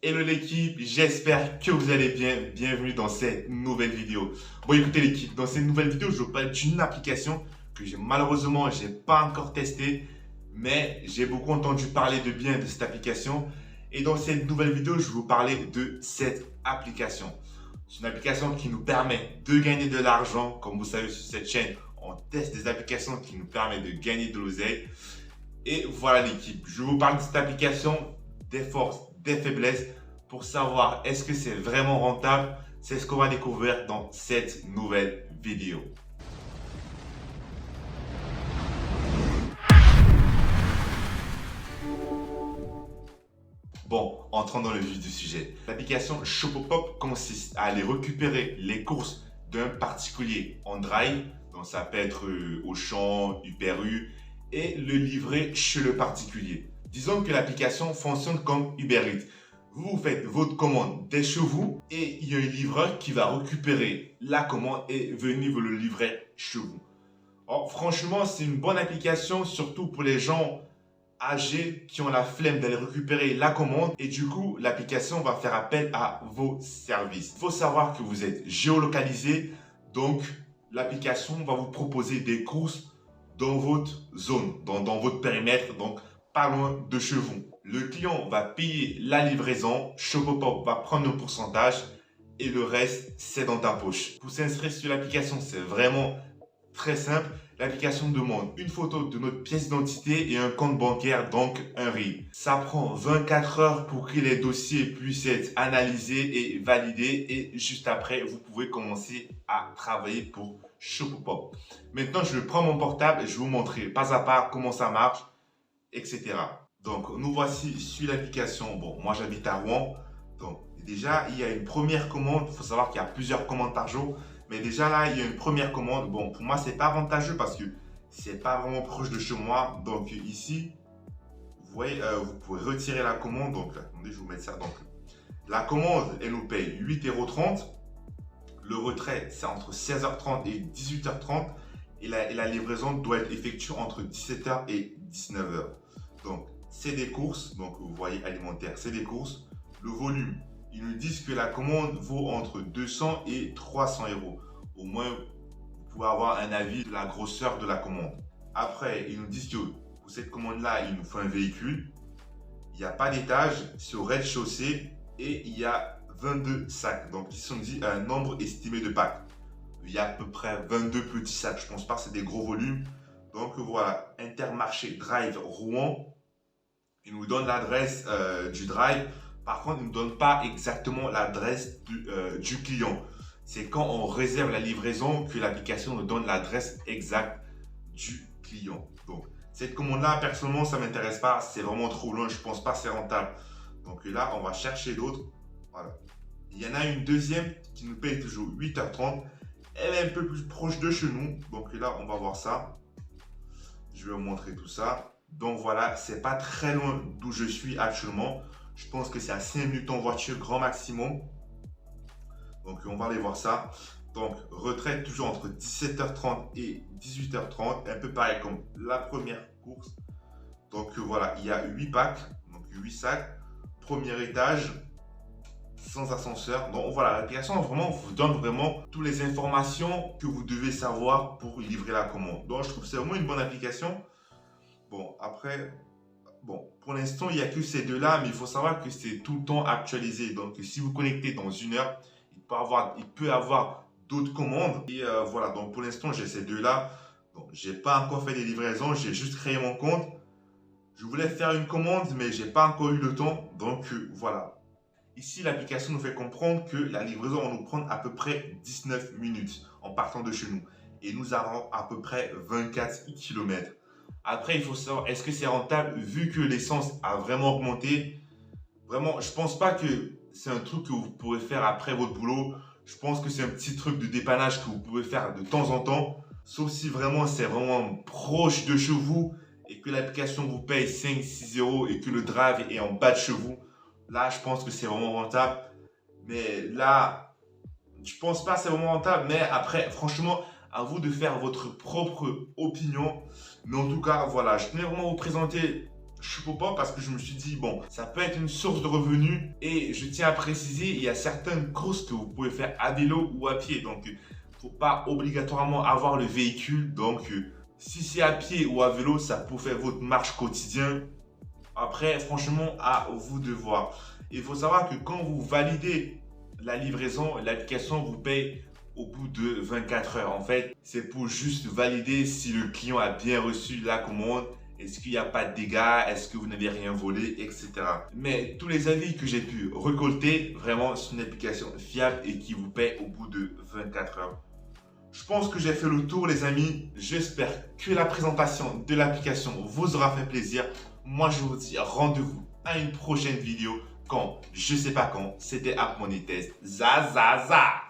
Hello l'équipe, j'espère que vous allez bien. Bienvenue dans cette nouvelle vidéo. Bon écoutez l'équipe, dans cette nouvelle vidéo, je vous parle d'une application que malheureusement, je n'ai pas encore testée, mais j'ai beaucoup entendu parler de bien de cette application. Et dans cette nouvelle vidéo, je vais vous parler de cette application. C'est une application qui nous permet de gagner de l'argent. Comme vous savez sur cette chaîne, on teste des applications qui nous permettent de gagner de l'oseille. Et voilà l'équipe, je vous parle de cette application, des forces, des faiblesses, pour savoir est-ce que c'est vraiment rentable. C'est ce qu'on va découvrir dans cette nouvelle vidéo. Bon, entrons dans le vif du sujet. L'application Shopopop consiste à aller récupérer les courses d'un particulier en drive, donc ça peut être Auchan, Hyper U, et le livrer chez le particulier. Disons que l'application fonctionne comme Uber Eats. Vous faites votre commande dès chez vous et il y a un livreur qui va récupérer la commande et venir vous le livrer chez vous. Alors, franchement, c'est une bonne application, surtout pour les gens âgés qui ont la flemme d'aller récupérer la commande et du coup, l'application va faire appel à vos services. Il faut savoir que vous êtes géolocalisé, donc l'application va vous proposer des courses dans votre zone, dans votre périmètre, donc pas loin de chez vous. Le client va payer la livraison, Shopopop va prendre un pourcentage et le reste, c'est dans ta poche. Pour s'inscrire sur l'application, c'est vraiment très simple. L'application demande une photo de notre pièce d'identité et un compte bancaire, donc un RIB. Ça prend 24 heures pour que les dossiers puissent être analysés et validés et juste après, vous pouvez commencer à travailler pour Shopopop. Maintenant, je prends mon portable et je vais vous montrer pas à pas comment ça marche, etc. Donc, nous voici sur l'application. Bon, moi j'habite à Rouen. Donc, déjà, il y a une première commande. Il faut savoir qu'il y a plusieurs commandes par jour. Mais déjà là, il y a une première commande. Bon, pour moi, c'est pas avantageux parce que c'est pas vraiment proche de chez moi. Donc ici, vous voyez, vous pouvez retirer la commande. Donc, attendez, je vais vous mettre ça. Donc, la commande, elle nous paye 8,30 €. Le retrait, c'est entre 16h30 et 18h30. Et la livraison doit être effectuée entre 17h et 19h. Donc, c'est des courses. Donc, vous voyez, alimentaire, c'est des courses. Le volume, ils nous disent que la commande vaut entre 200 et 300 €. Au moins, vous pouvez avoir un avis de la grosseur de la commande. Après, ils nous disent que pour cette commande-là, il nous faut un véhicule. Il n'y a pas d'étage, c'est au rez-de-chaussée et il y a 22 sacs. Donc, ici, on dit un nombre estimé de packs. Il y a à peu près 22 petits sacs. Je ne pense pas que c'est des gros volumes. Donc, voilà, Intermarché Drive Rouen. Il nous donne l'adresse du drive. Par contre, il ne nous donne pas exactement l'adresse du client. C'est quand on réserve la livraison que l'application nous donne l'adresse exacte du client. Donc, cette commande-là, personnellement, ça ne m'intéresse pas. C'est vraiment trop loin. Je ne pense pas que c'est rentable. Donc là, on va chercher d'autres. Voilà. Il y en a une deuxième qui nous paye toujours 8h30. Elle est un peu plus proche de chez nous. Donc là, on va voir ça. Je vais vous montrer tout ça. Donc voilà, c'est pas très loin d'où je suis actuellement. Je pense que c'est à 5 minutes en voiture, grand maximum. Donc, on va aller voir ça. Donc, retraite toujours entre 17h30 et 18h30. Un peu pareil comme la première course. Donc, voilà, il y a 8 packs, donc 8 sacs. Premier étage, sans ascenseur. Donc, voilà, l'application vraiment vous donne vraiment toutes les informations que vous devez savoir pour livrer la commande. Donc, je trouve que c'est vraiment une bonne application. Bon, après... Bon, pour l'instant, il n'y a que ces deux-là, mais il faut savoir que c'est tout le temps actualisé. Donc, si vous connectez dans une heure, il peut avoir d'autres commandes. Et voilà, donc pour l'instant, j'ai ces deux-là. Donc, je n'ai pas encore fait des livraisons, j'ai juste créé mon compte. Je voulais faire une commande, mais je n'ai pas encore eu le temps. Donc, voilà. Ici, l'application nous fait comprendre que la livraison va nous prendre à peu près 19 minutes en partant de chez nous. Et nous avons à peu près 24 km. Après, il faut savoir, est-ce que c'est rentable vu que l'essence a vraiment augmenté? Vraiment, je ne pense pas que c'est un truc que vous pourrez faire après votre boulot. Je pense que c'est un petit truc de dépannage que vous pouvez faire de temps en temps. Sauf si vraiment c'est vraiment proche de chez vous et que l'application vous paye 5-6 € et que le drive est en bas de chez vous. Là, je pense que c'est vraiment rentable. Mais là, je ne pense pas que c'est vraiment rentable. Mais après, franchement... à vous de faire votre propre opinion. Mais en tout cas, voilà, je tenais vraiment à vous présenter Shopopop parce que je me suis dit, bon, ça peut être une source de revenus et je tiens à préciser, il y a certaines courses que vous pouvez faire à vélo ou à pied. Donc, il ne faut pas obligatoirement avoir le véhicule. Donc, si c'est à pied ou à vélo, ça peut faire votre marche quotidienne. Après, franchement, à vous de voir. Il faut savoir que quand vous validez la livraison, l'application vous paye au bout de 24 heures. En fait, c'est pour juste valider si le client a bien reçu la commande. Est-ce qu'il n'y a pas de dégâts? Est-ce que vous n'avez rien volé? Etc. Mais tous les avis que j'ai pu récolter, vraiment, c'est une application fiable et qui vous paie au bout de 24 heures. Je pense que j'ai fait le tour, les amis. J'espère que la présentation de l'application vous aura fait plaisir. Moi, je vous dis rendez-vous à une prochaine vidéo quand, je sais pas quand, c'était AppMoneyTest. Za, za, za!